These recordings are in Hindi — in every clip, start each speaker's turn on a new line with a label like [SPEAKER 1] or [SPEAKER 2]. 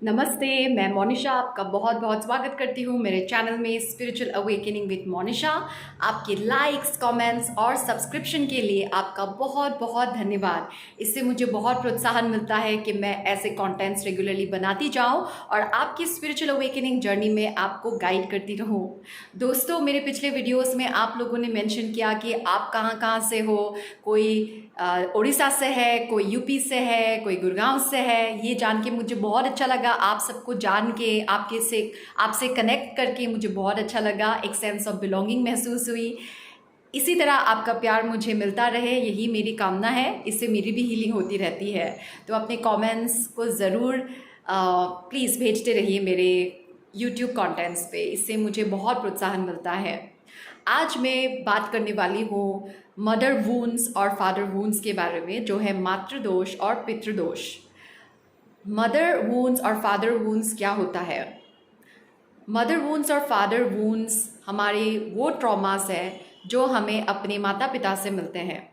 [SPEAKER 1] नमस्ते, मैं मोनिशा आपका बहुत बहुत स्वागत करती हूँ मेरे चैनल में स्पिरिचुअल अवेकनिंग विद मोनिशा। आपके लाइक्स, कमेंट्स और सब्सक्रिप्शन के लिए आपका बहुत बहुत धन्यवाद। इससे मुझे बहुत प्रोत्साहन मिलता है कि मैं ऐसे कंटेंट्स रेगुलरली बनाती जाऊँ और आपकी स्पिरिचुअल अवेकनिंग जर्नी में आपको गाइड करती रहूँ। दोस्तों, मेरे पिछले वीडियोज़ में आप लोगों ने मेंशन किया कि आप कहाँ कहाँ से हो। कोई उड़ीसा से है, कोई यूपी से है, कोई गुड़गांव से है। ये जान के मुझे बहुत अच्छा लगा। आप सबको जान के आपसे कनेक्ट करके मुझे बहुत अच्छा लगा। एक सेंस ऑफ बिलोंगिंग महसूस हुई। इसी तरह आपका प्यार मुझे मिलता रहे, यही मेरी कामना है। इससे मेरी भी हीलिंग होती रहती है। तो अपने कमेंट्स को ज़रूर प्लीज़ भेजते रहिए मेरे यूट्यूब कंटेंट्स पे। इससे मुझे बहुत प्रोत्साहन मिलता है। आज मैं बात करने वाली हूँ मदर वूंड्स और फादर वूंड्स के बारे में, जो है मातृदोष और पितृदोष। मदर वूंड्स और फादर वूंड्स क्या होता है? मदर वूंड्स और फादर वूंड्स हमारे वो ट्रॉमास है जो हमें अपने माता पिता से मिलते हैं।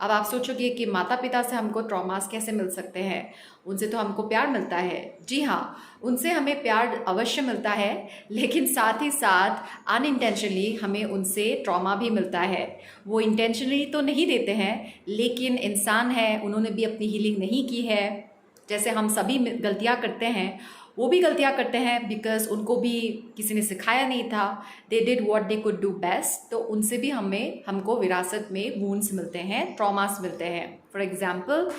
[SPEAKER 1] अब आप सोचोगे कि माता पिता से हमको ट्रॉमास कैसे मिल सकते हैं? उनसे तो हमको प्यार मिलता है। जी हाँ, उनसे हमें प्यार अवश्य मिलता है, लेकिन साथ ही साथ अनइंटेंशनली हमें उनसे ट्रॉमा भी मिलता है। वो इंटेंशनली तो नहीं देते हैं, लेकिन इंसान है, उन्होंने भी अपनी हीलिंग नहीं की है। जैसे हम सभी गलतियाँ करते हैं, वो भी गलतियाँ करते हैं बिकॉज उनको भी किसी ने सिखाया नहीं था। They did what they could do best. तो उनसे भी हमको विरासत में वूंड्स मिलते हैं, ट्रॉमास मिलते हैं। फॉर एग्जाम्पल,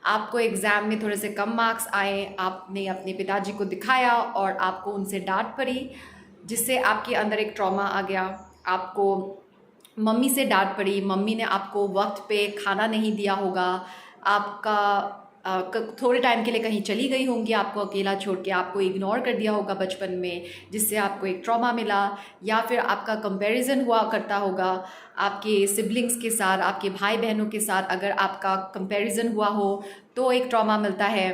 [SPEAKER 1] आपको एग्ज़ाम में थोड़े से कम मार्क्स आए, आपने अपने पिताजी को दिखाया और आपको उनसे डांट पड़ी, जिससे आपके अंदर एक ट्रॉमा आ गया। आपको मम्मी से डांट पड़ी, मम्मी ने आपको वक्त पे खाना नहीं दिया होगा। आपका थोड़े टाइम के लिए कहीं चली गई होंगी, आपको अकेला छोड़ के, आपको इग्नोर कर दिया होगा बचपन में, जिससे आपको एक ट्रॉमा मिला। या फिर आपका कंपैरिजन हुआ करता होगा आपके सिबलिंग्स के साथ, आपके भाई बहनों के साथ। अगर आपका कंपैरिजन हुआ हो तो एक ट्रॉमा मिलता है।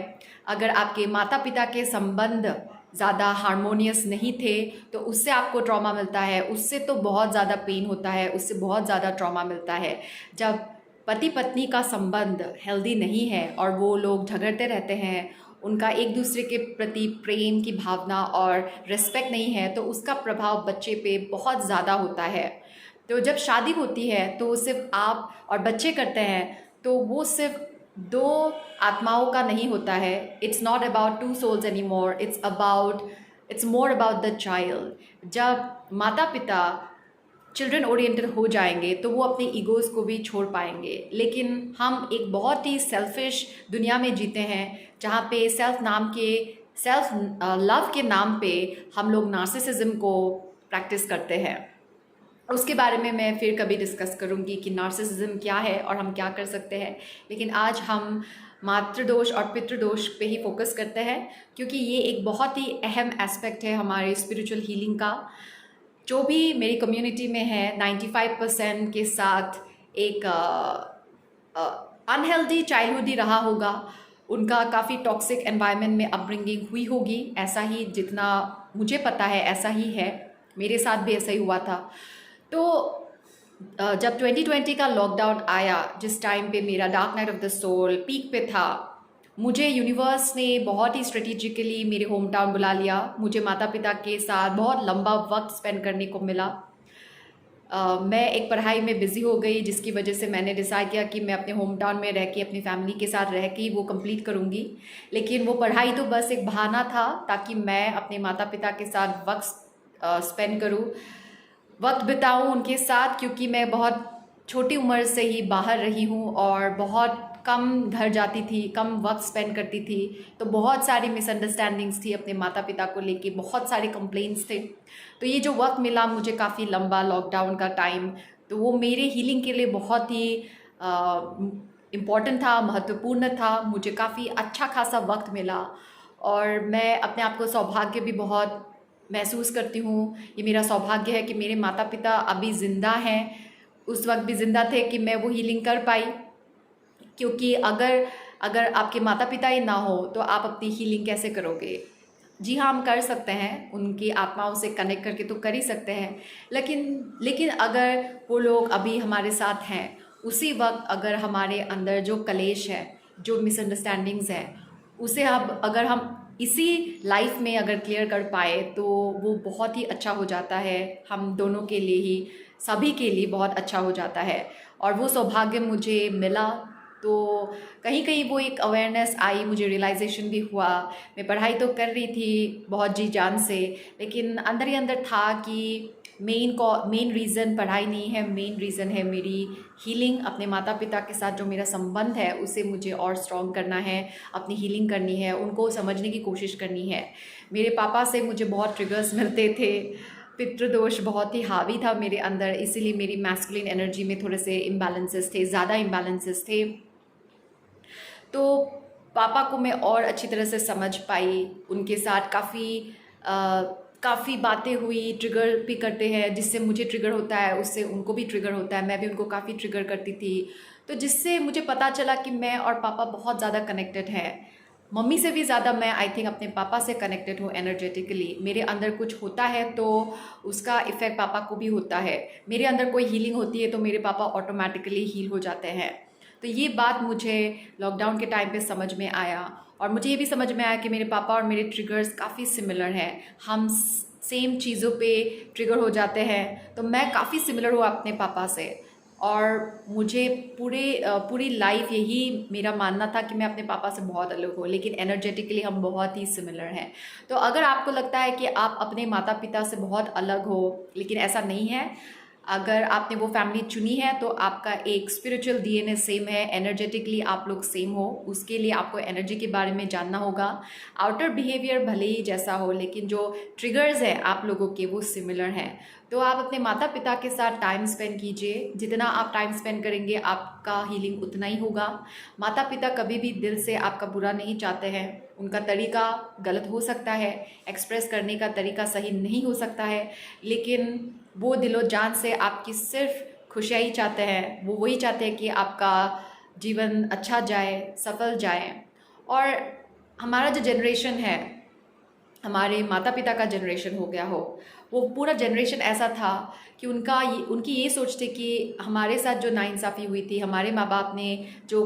[SPEAKER 1] अगर आपके माता पिता के संबंध ज़्यादा हारमोनियस नहीं थे तो उससे आपको ट्रॉमा मिलता है। उससे तो बहुत ज़्यादा पेन होता है, उससे बहुत ज़्यादा ट्रॉमा मिलता है। जब पति पत्नी का संबंध हेल्दी नहीं है और वो लोग झगड़ते रहते हैं, उनका एक दूसरे के प्रति प्रेम की भावना और रिस्पेक्ट नहीं है, तो उसका प्रभाव बच्चे पे बहुत ज़्यादा होता है। तो जब शादी होती है तो सिर्फ आप और बच्चे करते हैं, तो वो सिर्फ दो आत्माओं का नहीं होता है। It's not about two souls any more, it's more about the child. जब माता पिता चिल्ड्रन ओरिएंटेड हो जाएंगे तो वो अपने ईगोज़ को भी छोड़ पाएंगे। लेकिन हम एक बहुत ही सेल्फिश दुनिया में जीते हैं, जहाँ पे सेल्फ लव के नाम पे हम लोग नार्सिसिज्म को प्रैक्टिस करते हैं। उसके बारे में मैं फिर कभी डिस्कस करूँगी कि नार्सिसिज्म क्या है और हम क्या कर सकते हैं। लेकिन आज हम मातृदोष और पितृदोष पे ही फोकस करते हैं, क्योंकि ये एक बहुत ही अहम एस्पेक्ट है हमारे स्पिरिचुअल हीलिंग का। जो भी मेरी कम्युनिटी में है, 95% के साथ एक अनहेल्दी चाइल्डहुड ही रहा होगा। उनका काफ़ी टॉक्सिक एनवायरनमेंट में अपब्रिंगिंग हुई होगी। ऐसा ही, जितना मुझे पता है ऐसा ही है, मेरे साथ भी ऐसा ही हुआ था। तो जब 2020 का लॉकडाउन आया, जिस टाइम पे मेरा dark night of the soul peak पे था, मुझे यूनिवर्स ने बहुत ही स्ट्रेटेजिकली मेरे होम टाउन बुला लिया। मुझे माता पिता के साथ बहुत लंबा वक्त स्पेंड करने को मिला। मैं एक पढ़ाई में बिज़ी हो गई, जिसकी वजह से मैंने डिसाइड किया कि मैं अपने होम टाउन में रह के अपनी फैमिली के साथ रह के वो कंप्लीट करूँगी। लेकिन वो पढ़ाई तो बस एक बहाना था ताकि मैं अपने माता पिता के साथ वक्त स्पेंड करूँ, वक्त बिताऊँ उनके साथ, क्योंकि मैं बहुत छोटी उम्र से ही बाहर रही हूँ और बहुत कम घर जाती थी, कम वक्त स्पेंड करती थी। तो बहुत सारी मिसअंडरस्टैंडिंग्स थी अपने माता पिता को लेके, बहुत सारे कंप्लेंट्स थे। तो ये जो वक्त मिला मुझे काफ़ी लंबा, लॉकडाउन का टाइम, तो वो मेरे हीलिंग के लिए बहुत ही इम्पॉर्टेंट था, महत्वपूर्ण था। मुझे काफ़ी अच्छा खासा वक्त मिला और मैं अपने आप को सौभाग्य भी बहुत महसूस करती हूँ। ये मेरा सौभाग्य है कि मेरे माता पिता अभी ज़िंदा हैं, उस वक्त भी ज़िंदा थे कि मैं वो हीलिंग कर पाई। क्योंकि अगर आपके माता पिता ही ना हो तो आप अपनी हीलिंग कैसे करोगे? जी हाँ, हम कर सकते हैं, उनकी आत्माओं से कनेक्ट करके तो कर ही सकते हैं। लेकिन अगर वो लोग अभी हमारे साथ हैं, उसी वक्त अगर हमारे अंदर जो कलेश है, जो मिसअंडरस्टैंडिंग्स हैं, उसे अब अगर हम इसी लाइफ में अगर क्लियर कर पाए तो वो बहुत ही अच्छा हो जाता है, हम दोनों के लिए ही, सभी के लिए बहुत अच्छा हो जाता है। और वो सौभाग्य मुझे मिला, तो कहीं कहीं वो एक अवेयरनेस आई, मुझे रियलाइजेशन भी हुआ। मैं पढ़ाई तो कर रही थी बहुत जी जान से, लेकिन अंदर ही अंदर था कि मेन रीज़न पढ़ाई नहीं है, मेन रीज़न है मेरी हीलिंग। अपने माता पिता के साथ जो मेरा संबंध है उसे मुझे और स्ट्रॉन्ग करना है, अपनी हीलिंग करनी है, उनको समझने की कोशिश करनी है। मेरे पापा से मुझे बहुत ट्रिगर्स मिलते थे, पितृदोष बहुत ही हावी था मेरे अंदर, इसीलिए मेरी मैस्कुलिन एनर्जी में थोड़े से इम्बैलेंसेस थे, ज़्यादा इम्बैलेंसेस थे। तो पापा को मैं और अच्छी तरह से समझ पाई, उनके साथ काफ़ी बातें हुई, ट्रिगर भी करते हैं, जिससे मुझे ट्रिगर होता है उससे उनको भी ट्रिगर होता है, मैं भी उनको काफ़ी ट्रिगर करती थी। तो जिससे मुझे पता चला कि मैं और पापा बहुत ज़्यादा कनेक्टेड हैं। मम्मी से भी ज़्यादा मैं आई थिंक अपने पापा से कनेक्टेड हूँ एनर्जेटिकली। मेरे अंदर कुछ होता है तो उसका इफ़ेक्ट पापा को भी होता है। मेरे अंदर कोई हीलिंग होती है तो मेरे पापा ऑटोमेटिकली हील हो जाते हैं। तो ये बात मुझे लॉकडाउन के टाइम पे समझ में आया, और मुझे ये भी समझ में आया कि मेरे पापा और मेरे ट्रिगर्स काफ़ी सिमिलर हैं, हम सेम चीज़ों पे ट्रिगर हो जाते हैं। तो मैं काफ़ी सिमिलर हूँ अपने पापा से, और मुझे पूरी लाइफ यही मेरा मानना था कि मैं अपने पापा से बहुत अलग हूँ, लेकिन एनर्जेटिकली हम बहुत ही सिमिलर हैं। तो अगर आपको लगता है कि आप अपने माता पिता से बहुत अलग हो, लेकिन ऐसा नहीं है, अगर आपने वो फैमिली चुनी है तो आपका एक स्पिरिचुअल डीएनए सेम है, एनर्जेटिकली आप लोग सेम हो। उसके लिए आपको एनर्जी के बारे में जानना होगा। आउटर बिहेवियर भले ही जैसा हो, लेकिन जो ट्रिगर्स हैं आप लोगों के वो सिमिलर हैं। तो आप अपने माता पिता के साथ टाइम स्पेंड कीजिए, जितना आप टाइम स्पेंड करेंगे आपका हीलिंग उतना ही होगा। माता पिता कभी भी दिल से आपका बुरा नहीं चाहते हैं, उनका तरीका गलत हो सकता है, एक्सप्रेस करने का तरीका सही नहीं हो सकता है, लेकिन वो दिलो जान से आपकी सिर्फ खुशियाँ ही चाहते हैं। वो वही चाहते हैं कि आपका जीवन अच्छा जाए, सफल जाए। और हमारा जो जनरेशन है, हमारे माता पिता का जनरेशन हो गया हो, वो पूरा जनरेशन ऐसा था कि उनकी ये सोच थी कि हमारे साथ जो नाइंसाफ़ी हुई थी, हमारे माँ बाप ने जो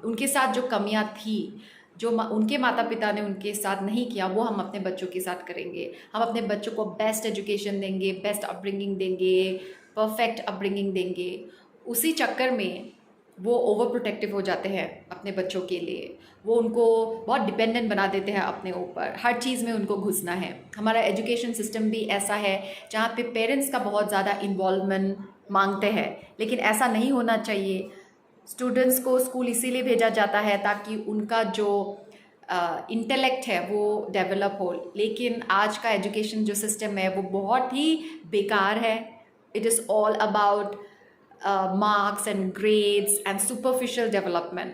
[SPEAKER 1] उनके साथ जो कमियां थी, जो उनके माता पिता ने उनके साथ नहीं किया, वो हम अपने बच्चों के साथ करेंगे। हम अपने बच्चों को बेस्ट एजुकेशन देंगे, बेस्ट अपब्रिंगिंग देंगे, परफेक्ट अपब्रिंगिंग देंगे। उसी चक्कर में वो ओवर प्रोटेक्टिव हो जाते हैं अपने बच्चों के लिए। वो उनको बहुत डिपेंडेंट बना देते हैं अपने ऊपर, हर चीज़ में उनको घुसना है। हमारा एजुकेशन सिस्टम भी ऐसा है जहाँ पे पेरेंट्स का बहुत ज़्यादा इन्वॉल्वमेंट मांगते हैं, लेकिन ऐसा नहीं होना चाहिए। स्टूडेंट्स को स्कूल इसीलिए भेजा जाता है ताकि उनका जो इंटेलेक्ट है वो डेवलप हो, लेकिन आज का एजुकेशन जो सिस्टम है वो बहुत ही बेकार है। It is all about marks and grades and superficial development।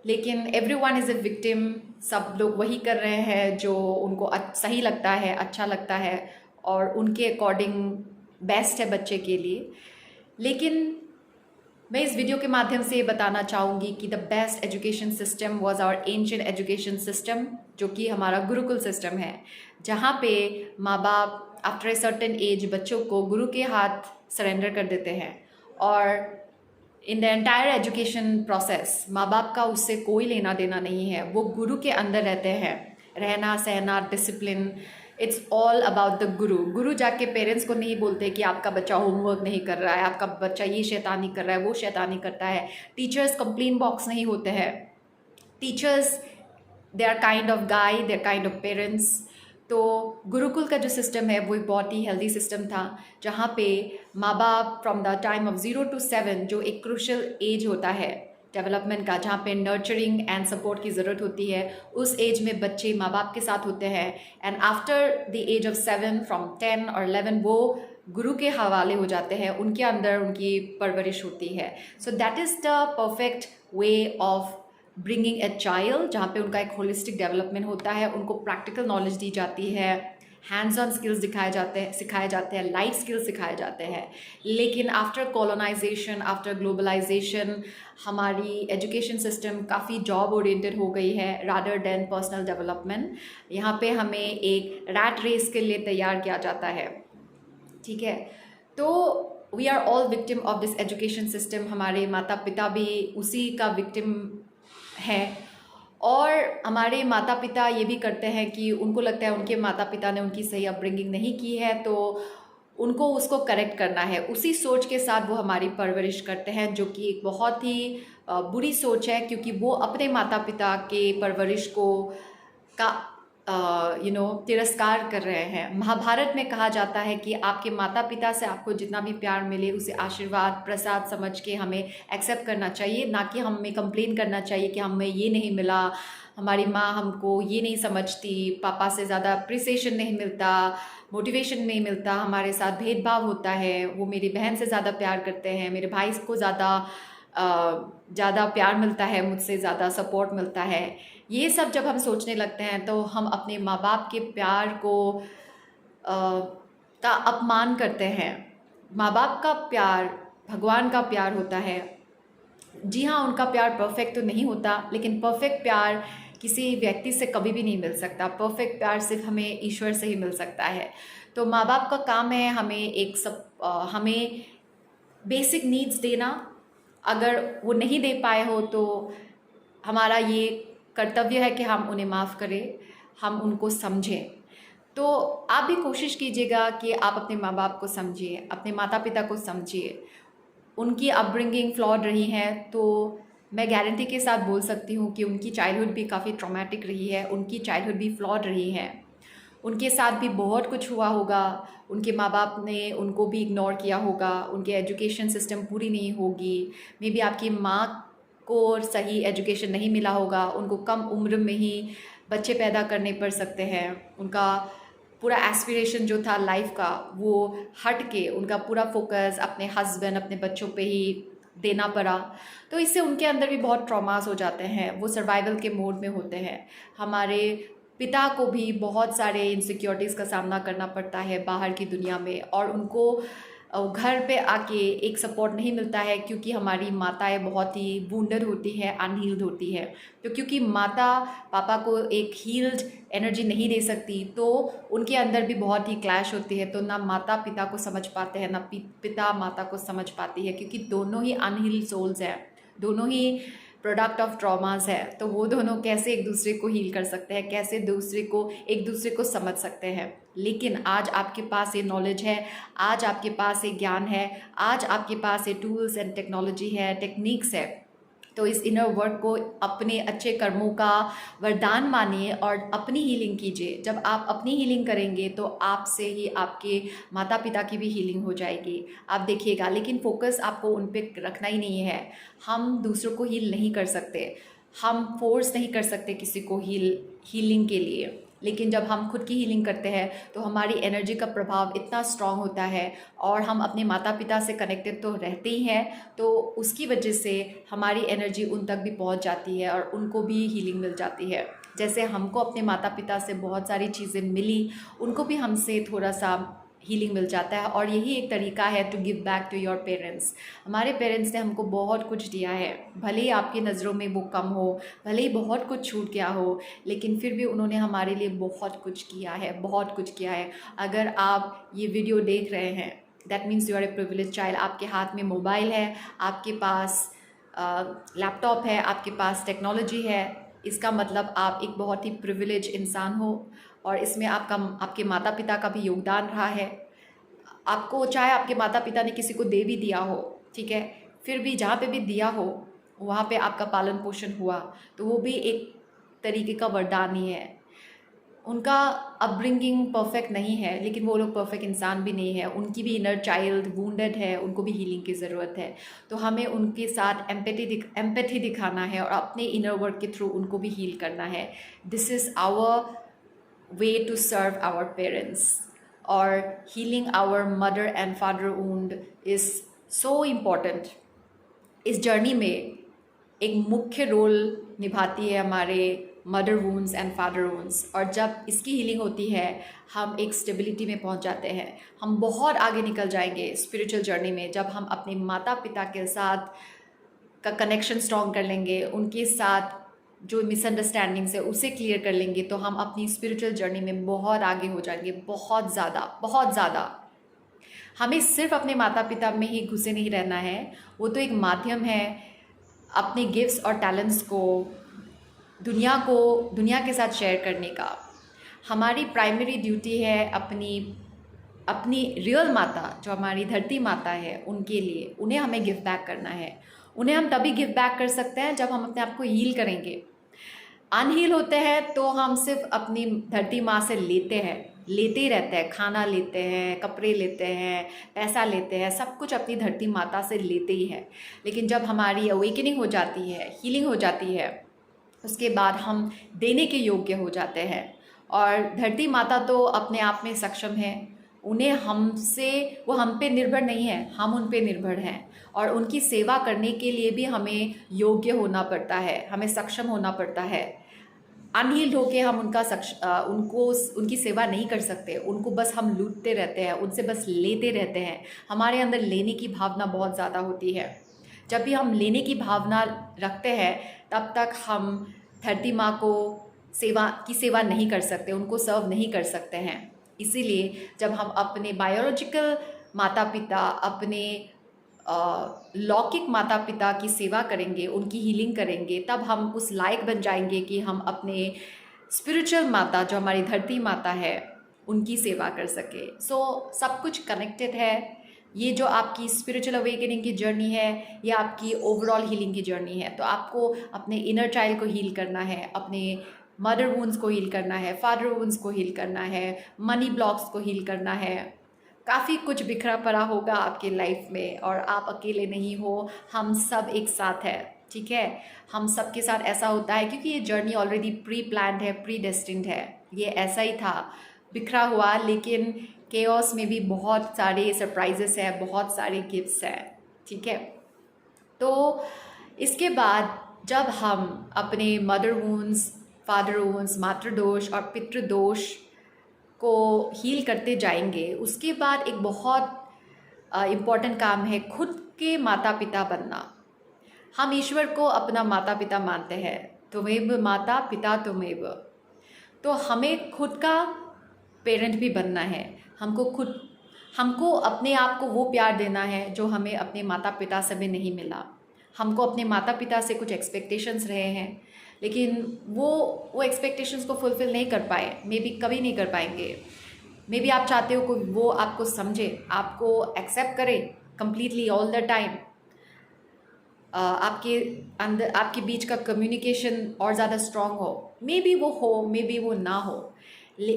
[SPEAKER 1] लेकिन everyone is a victim, सब लोग वही कर रहे हैं जो उनको सही लगता है, अच्छा लगता है, और उनके अकॉर्डिंग बेस्ट है बच्चे के लिए। लेकिन मैं इस वीडियो के माध्यम से ये बताना चाहूँगी कि the best education system was our ancient education system, जो कि हमारा गुरुकुल सिस्टम है, जहाँ पे माँ बाप आफ्टर ए सर्टेन एज बच्चों को गुरु के हाथ सरेंडर कर देते हैं, और in the entire education process माँ बाप का उससे कोई लेना देना नहीं है। वो गुरु के अंदर रहते हैं, रहना सहना, discipline, it's all about the गुरु। गुरु जाके पेरेंट्स को नहीं बोलते कि आपका बच्चा होमवर्क नहीं कर रहा है, आपका बच्चा ये शैतानी कर रहा है, वो शैतानी करता है। टीचर्स कंप्लेन बॉक्स नहीं होते हैं। Teachers they are kind of guide, they are kind of parents. तो गुरुकुल का जो सिस्टम है वो एक बहुत ही हेल्दी सिस्टम था, जहाँ पे माँ बाप from the time of 0 to 7, जो एक क्रूशल एज होता है डेवलपमेंट का, जहाँ पे नर्चरिंग एंड सपोर्ट की ज़रूरत होती है, उस एज में बच्चे माँ बाप के साथ होते हैं। And after the age of 7, from 10 और 11, वो गुरु के हवाले हो जाते हैं, उनके अंदर उनकी परवरिश होती है। So that is the perfect way of bringing a child, जहाँ पे उनका एक होलिस्टिक डेवलपमेंट होता है, उनको प्रैक्टिकल नॉलेज दी जाती है, हैंड्स ऑन स्किल्स सिखाए जाते हैं, लाइफ स्किल्स सिखाए जाते हैं। लेकिन आफ्टर कॉलोनाइजेशन, आफ्टर ग्लोबलाइजेशन, हमारी एजुकेशन सिस्टम काफ़ी जॉब ओरिएंटेड हो गई है रादर देन पर्सनल डेवलपमेंट। यहाँ पे हमें एक रैट रेस के लिए तैयार किया जाता है, ठीक है। तो we are all victim of this education system. हमारे माता पिता भी उसी का विक्टिम है, और हमारे माता पिता ये भी करते हैं कि उनको लगता है उनके माता पिता ने उनकी सही अपब्रिंगिंग नहीं की है, तो उनको उसको करेक्ट करना है। उसी सोच के साथ वो हमारी परवरिश करते हैं, जो कि एक बहुत ही बुरी सोच है, क्योंकि वो अपने माता पिता के परवरिश को का तिरस्कार कर रहे हैं। महाभारत में कहा जाता है कि आपके माता पिता से आपको जितना भी प्यार मिले उसे आशीर्वाद प्रसाद समझ के हमें एक्सेप्ट करना चाहिए, ना कि हमें कंप्लेन करना चाहिए कि हमें ये नहीं मिला, हमारी माँ हमको ये नहीं समझती, पापा से ज़्यादा अप्रिसिएशन नहीं मिलता, मोटिवेशन नहीं मिलता, हमारे साथ भेदभाव होता है, वो मेरी बहन से ज़्यादा प्यार करते हैं, मेरे भाई को ज़्यादा प्यार मिलता है, मुझसे ज़्यादा सपोर्ट मिलता है। ये सब जब हम सोचने लगते हैं तो हम अपने माँ बाप के प्यार का अपमान करते हैं। माँ बाप का प्यार भगवान का प्यार होता है। जी हाँ, उनका प्यार परफेक्ट तो नहीं होता, लेकिन परफेक्ट प्यार किसी व्यक्ति से कभी भी नहीं मिल सकता। परफेक्ट प्यार सिर्फ हमें ईश्वर से ही मिल सकता है। तो माँ बाप का काम है हमें बेसिक नीड्स देना। अगर वो नहीं दे पाए हो तो हमारा ये कर्तव्य है कि हम उन्हें माफ़ करें, हम उनको समझें। तो आप भी कोशिश कीजिएगा कि आप अपने माँ बाप को समझिए, अपने माता पिता को समझिए। उनकी अपब्रिंगिंग फ्लॉड रही है तो मैं गारंटी के साथ बोल सकती हूँ कि उनकी चाइल्डहुड भी काफ़ी ट्रॉमेटिक रही है, उनकी चाइल्डहुड भी फ्लॉड रही है, उनके साथ भी बहुत कुछ हुआ होगा, उनके माँ बाप ने उनको भी इग्नोर किया होगा, उनके एजुकेशन सिस्टम पूरी नहीं होगी, मे बी आपकी माँ को सही एजुकेशन नहीं मिला होगा, उनको कम उम्र में ही बच्चे पैदा करने पड़ सकते हैं, उनका पूरा एस्पिरेशन जो था लाइफ का वो हट के उनका पूरा फोकस अपने हस्बैंड अपने बच्चों पे ही देना पड़ा। तो इससे उनके अंदर भी बहुत ट्रॉमास हो जाते हैं, वो सर्वाइवल के मोड में होते हैं। हमारे पिता को भी बहुत सारे इनसिक्योरिटीज़ का सामना करना पड़ता है बाहर की दुनिया में, और उनको घर पे आके एक सपोर्ट नहीं मिलता है, क्योंकि हमारी माताएं बहुत ही वुंडेड होती है, अनहील्ड होती है। तो क्योंकि माता पापा को एक हील्ड एनर्जी नहीं दे सकती, तो उनके अंदर भी बहुत ही क्लैश होती है। तो ना माता पिता को समझ पाते हैं, ना पिता माता को समझ पाती है, क्योंकि दोनों ही अनहील्ड सोल्स हैं, दोनों ही प्रोडक्ट ऑफ ट्रॉमास है। तो वो दोनों कैसे एक दूसरे को हील कर सकते हैं, कैसे एक दूसरे को समझ सकते हैं। लेकिन आज आपके पास ये नॉलेज है, आज आपके पास ये ज्ञान है, आज आपके पास ये टूल्स एंड टेक्नोलॉजी है, टेक्निक्स है। तो इस इनर वर्क को अपने अच्छे कर्मों का वरदान मानिए और अपनी हीलिंग कीजिए। जब आप अपनी हीलिंग करेंगे तो आपसे ही आपके माता पिता की भी हीलिंग हो जाएगी, आप देखिएगा। लेकिन फोकस आपको उन पर रखना ही नहीं है। हम दूसरों को हील नहीं कर सकते, हम फोर्स नहीं कर सकते किसी को हीलिंग के लिए। लेकिन जब हम खुद की हीलिंग करते हैं तो हमारी एनर्जी का प्रभाव इतना स्ट्रांग होता है, और हम अपने माता पिता से कनेक्टेड तो रहते ही हैं, तो उसकी वजह से हमारी एनर्जी उन तक भी पहुंच जाती है और उनको भी हीलिंग मिल जाती है। जैसे हमको अपने माता पिता से बहुत सारी चीज़ें मिली, उनको भी हमसे थोड़ा सा हीलिंग मिल जाता है। और यही एक तरीका है to give back to your parents. हमारे पेरेंट्स ने हमको बहुत कुछ दिया है, भले ही आपकी नज़रों में वो कम हो, भले ही बहुत कुछ छूट गया हो, लेकिन फिर भी उन्होंने हमारे लिए बहुत कुछ किया है, बहुत कुछ किया है। अगर आप ये वीडियो देख रहे हैं, that means you are a privilege child. आपके हाथ में मोबाइल है, आपके पास लैपटॉप है, आपके पास टेक्नोलॉजी है, इसका मतलब आप एक बहुत ही प्रिविलेज इंसान हो, और इसमें आपके माता पिता का भी योगदान रहा है। आपको चाहे आपके माता पिता ने किसी को दे भी दिया हो, ठीक है, फिर भी जहाँ पे भी दिया हो वहाँ पे आपका पालन पोषण हुआ, तो वो भी एक तरीके का वरदान ही है। उनका अपब्रिंगिंग परफेक्ट नहीं है, लेकिन वो लोग परफेक्ट इंसान भी नहीं है, उनकी भी इनर चाइल्ड वुंडेड है, उनको भी हीलिंग की ज़रूरत है। तो हमें उनके साथ एम्पैथी दिखाना है और अपने इनर वर्क के थ्रू उनको भी हील करना है। This is our way to serve our parents, or healing our mother and father wound is so important। इस जर्नी में एक मुख्य रोल निभाती है हमारे mother wounds and father wounds, और जब इसकी हीलिंग होती है हम एक स्टेबिलिटी में पहुंच जाते हैं। हम बहुत आगे निकल जाएंगे स्पिरिचुअल जर्नी में जब हम अपने माता पिता के साथ का कनेक्शन स्ट्रॉन्ग कर लेंगे, उनके साथ जो मिसअंडरस्टैंडिंग्स है उसे क्लियर कर लेंगे, तो हम अपनी स्पिरिचुअल जर्नी में बहुत आगे हो जाएंगे, बहुत ज़्यादा। हमें सिर्फ अपने माता पिता में ही घुसे नहीं रहना है, वो तो एक माध्यम है अपने गिफ्ट्स और टैलेंट्स को दुनिया के साथ शेयर करने का। हमारी प्राइमरी ड्यूटी है अपनी अपनी रियल माता, जो हमारी धरती माता है, उनके लिए उन्हें हमें गिव बैक करना है। उन्हें हम तभी गिव बैक कर सकते हैं जब हम अपने आप को हील करेंगे। अनहील होते हैं तो हम सिर्फ अपनी धरती माँ से लेते ही रहते हैं, खाना लेते हैं, कपड़े लेते हैं, पैसा लेते हैं, सब कुछ अपनी धरती माता से लेते ही है। लेकिन जब हमारी अवेकनिंग हो जाती है, हीलिंग हो जाती है, उसके बाद हम देने के योग्य हो जाते हैं। और धरती माता तो अपने आप में सक्षम है। उन्हें हमसे, वो हम पे निर्भर नहीं है, हम उन पे निर्भर हैं। और उनकी सेवा करने के लिए भी हमें योग्य होना पड़ता है, हमें सक्षम होना पड़ता है। अनहील्ड होके हम उनको उनकी सेवा नहीं कर सकते। उनको बस हम लूटते रहते हैं, उनसे बस लेते रहते हैं। हमारे अंदर लेने की भावना बहुत ज़्यादा होती है। जब भी हम लेने की भावना रखते हैं तब तक हम धरती माँ को सेवा नहीं कर सकते, उनको सर्व नहीं कर सकते हैं। इसीलिए जब हम अपने बायोलॉजिकल माता पिता, अपने लौकिक माता पिता की सेवा करेंगे, उनकी हीलिंग करेंगे, तब हम उस लायक बन जाएंगे कि हम अपने स्पिरिचुअल माता, जो हमारी धरती माता है, उनकी सेवा कर सके। सब कुछ कनेक्टेड है। ये जो आपकी स्पिरिचुअल अवेकनिंग की जर्नी है, ये आपकी ओवरऑल हीलिंग की जर्नी है। तो आपको अपने इनर चाइल्ड को हील करना है, अपने मदर वुंड्स को हील करना है, फादर वुंड्स को हील करना है, मनी ब्लॉक्स को हील करना है। काफ़ी कुछ बिखरा पड़ा होगा आपके लाइफ में और आप अकेले नहीं हो, हम सब एक साथ है। ठीक है, हम सब के साथ ऐसा होता है क्योंकि ये जर्नी ऑलरेडी प्री प्लान्ड है, प्री डेस्टिन्ड है। ये ऐसा ही था, बिखरा हुआ, लेकिन केओस में भी बहुत सारे सरप्राइजेस हैं, बहुत सारे गिफ्ट्स हैं। ठीक है, तो इसके बाद जब हम अपने मदर वुंड्स, फादर वुंड्स, मातृदोष और पितृदोष को हील करते जाएंगे, उसके बाद एक बहुत इम्पॉर्टेंट काम है खुद के माता पिता बनना। हम ईश्वर को अपना माता पिता मानते हैं, त्वमेव माता पिता त्वमेव। तो हमें खुद का पेरेंट भी बनना है। हमको अपने आप को वो प्यार देना है जो हमें अपने माता पिता से भी नहीं मिला। हमको अपने माता पिता से कुछ एक्सपेक्टेशंस रहे हैं, लेकिन वो एक्सपेक्टेशंस को फुलफ़िल नहीं कर पाए, मे बी कभी नहीं कर पाएंगे। मे बी आप चाहते हो कि वो आपको समझे, आपको एक्सेप्ट करे कंप्लीटली ऑल द टाइम। आपके अंदर, आपके बीच का कम्युनिकेशन और ज़्यादा स्ट्रॉन्ग हो। मे बी वो हो, मे बी वो ना हो,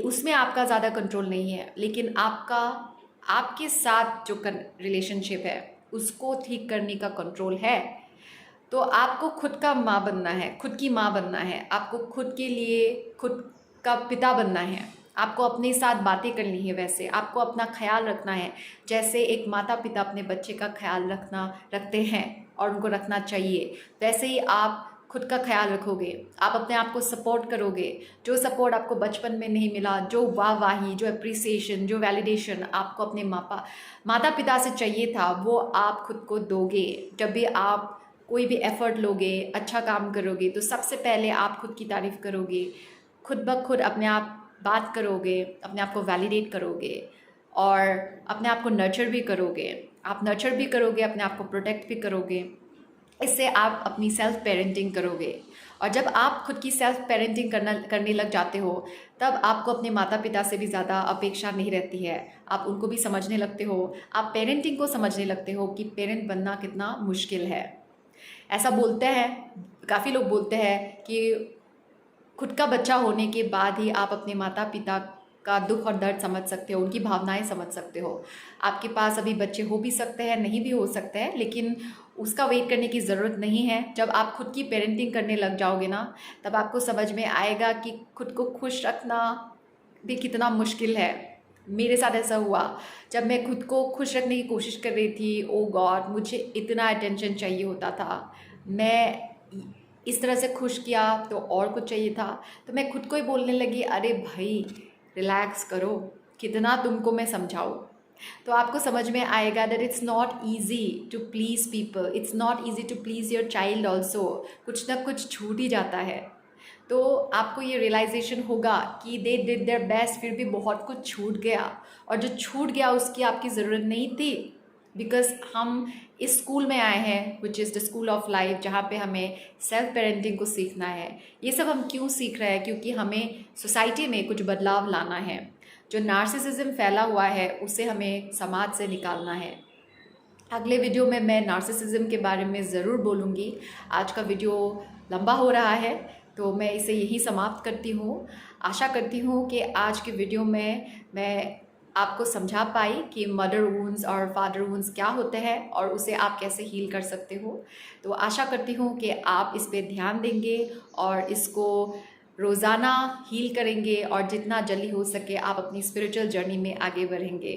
[SPEAKER 1] उसमें आपका ज़्यादा कंट्रोल नहीं है। लेकिन आपके साथ जो रिलेशनशिप है उसको ठीक करने का कंट्रोल है। तो आपको खुद का माँ बनना है, खुद की माँ बनना है। आपको खुद के लिए खुद का पिता बनना है। आपको अपने साथ बातें करनी है, वैसे आपको अपना ख्याल रखना है जैसे एक माता पिता अपने बच्चे का ख्याल रखते हैं और उनको रखना चाहिए। वैसे ही आप खुद का ख्याल रखोगे, आप अपने आप को सपोर्ट करोगे। जो सपोर्ट आपको बचपन में नहीं मिला, जो वाहवाही, जो अप्रिसिएशन, जो वैलिडेशन आपको अपने माता पिता से चाहिए था, वो आप खुद को दोगे। जब भी आप कोई भी एफ़र्ट लोगे, अच्छा काम करोगे, तो सबसे पहले आप खुद की तारीफ़ करोगे, खुद ब खुद अपने आप बात करोगे, अपने आप को वैलिडेट करोगे और अपने आप को नर्चर भी करोगे। आप नर्चर भी करोगे, अपने आप को प्रोटेक्ट भी करोगे। इससे आप अपनी सेल्फ पेरेंटिंग करोगे। और जब आप खुद की सेल्फ पेरेंटिंग करने लग जाते हो, तब आपको अपने माता पिता से भी ज़्यादा अपेक्षा नहीं रहती है। आप उनको भी समझने लगते हो, आप पेरेंटिंग को समझने लगते हो कि पेरेंट बनना कितना मुश्किल है। ऐसा बोलते हैं, काफ़ी लोग बोलते हैं कि खुद का बच्चा होने के बाद ही आप अपने माता पिता का दुख और दर्द समझ सकते हो, उनकी भावनाएं समझ सकते हो। आपके पास अभी बच्चे हो भी सकते हैं, नहीं भी हो सकते हैं, लेकिन उसका वेट करने की ज़रूरत नहीं है। जब आप खुद की पेरेंटिंग करने लग जाओगे ना, तब आपको समझ में आएगा कि खुद को खुश रखना भी कितना मुश्किल है। मेरे साथ ऐसा हुआ, जब मैं खुद को खुश रखने की कोशिश कर रही थी, ओ गॉड, मुझे इतना अटेंशन चाहिए होता था। मैं इस तरह से खुश किया तो और कुछ चाहिए था, तो मैं खुद को ही बोलने लगी, अरे भाई रिलैक्स करो, कितना तुमको मैं समझाऊँ। तो आपको समझ में आएगा that it's not easy to please people, it's not easy to please your child also. कुछ ना कुछ छूट ही जाता है। तो आपको ये रियलाइजेशन होगा कि दे डिड देयर बेस्ट, फिर भी बहुत कुछ छूट गया, और जो छूट गया उसकी आपकी ज़रूरत नहीं थी, बिकॉज हम इस स्कूल में आए हैं which is the school of life, जहाँ पे हमें सेल्फ पेरेंटिंग को सीखना है। ये सब हम क्यों सीख रहे हैं? क्योंकि हमें सोसाइटी में कुछ बदलाव लाना है। जो नार्सिसिज्म फैला हुआ है उसे हमें समाज से निकालना है। अगले वीडियो में मैं नार्सिसिज्म के बारे में ज़रूर बोलूँगी। आज का वीडियो लंबा हो रहा है तो मैं इसे यही समाप्त करती हूँ। आशा करती हूँ कि आज के वीडियो में मैं आपको समझा पाई कि मदर वुंड्स और फादर वुंड्स क्या होते हैं और उसे आप कैसे हील कर सकते हो। तो आशा करती हूँ कि आप इस पे ध्यान देंगे और इसको रोज़ाना हील करेंगे और जितना जल्दी हो सके आप अपनी स्पिरिचुअल जर्नी में आगे बढ़ेंगे।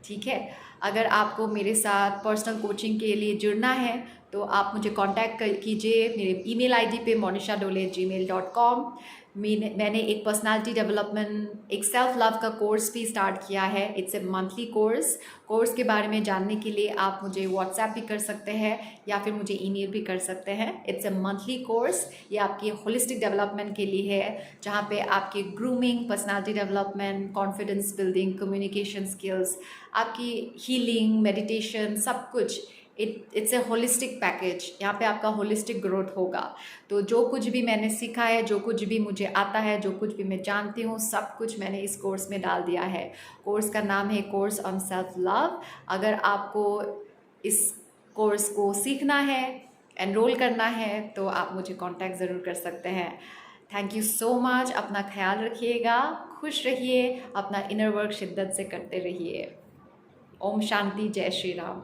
[SPEAKER 1] ठीक है, अगर आपको मेरे साथ पर्सनल कोचिंग के लिए जुड़ना है तो आप मुझे कांटेक्ट कीजिए मेरे ईमेल आईडी पे monisha.dole@gmail.com। मैंने एक पर्सनालिटी डेवलपमेंट, एक सेल्फ लव का कोर्स भी स्टार्ट किया है। इट्स ए मंथली कोर्स के बारे में जानने के लिए आप मुझे व्हाट्सएप भी कर सकते हैं या फिर मुझे ईमेल भी कर सकते हैं। It's a monthly course. ये आपकी होलिस्टिक डेवलपमेंट के लिए है, जहाँ पे आपकी grooming, personality development, confidence building, communication skills, आपकी हीलिंग, मेडिटेशन, सब कुछ इट्स ए होलिस्टिक पैकेज। यहाँ पे आपका होलिस्टिक ग्रोथ होगा। तो जो कुछ भी मैंने सीखा है, जो कुछ भी मुझे आता है, जो कुछ भी मैं जानती हूँ, सब कुछ मैंने इस कोर्स में डाल दिया है। कोर्स का नाम है कोर्स ऑन सेल्फ लव। अगर आपको इस कोर्स को सीखना है, एनरोल करना है, तो आप मुझे कांटेक्ट ज़रूर कर सकते हैं। Thank you so much. अपना ख्याल रखिएगा, खुश रहिए, अपना इनर वर्क शिद्दत से करते रहिए। ओम शांति, जय श्री राम।